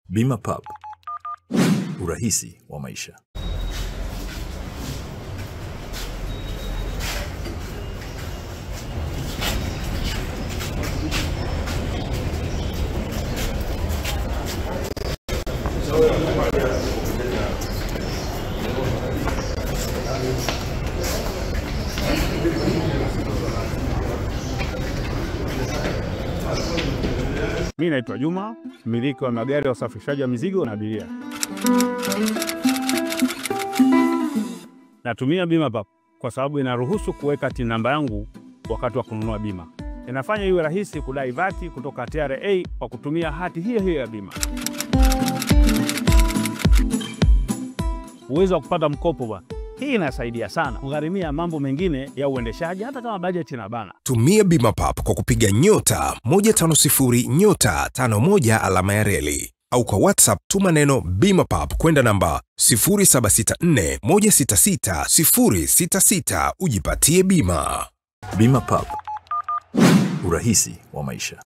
Bima Pub, urahisi wa maisha. Mimi naitwa Juma, mmiliki wa magari ya usafirishaji wa mizigo na abiria. Natumia Bima Pub kwa sababu inaruhusu kuweka TIN namba yangu wakati wa kununua bima. Inafanya iwe rahisi kudai vati kutoka TRA kwa kutumia hati hiyo hiyo ya bima. Uwezo wa kupata mkopo bwana. Hii inasaidia sana kugharimia mambo mengine ya uendeshaji hata kama bajeti inabana. Tumia Bima Pub kwa kupiga *150*51 alama ya reli au kwa WhatsApp tuma neno Bima Pub kwenda namba 0764166066 ujipatie bima. Bima Pub, urahisi wa maisha.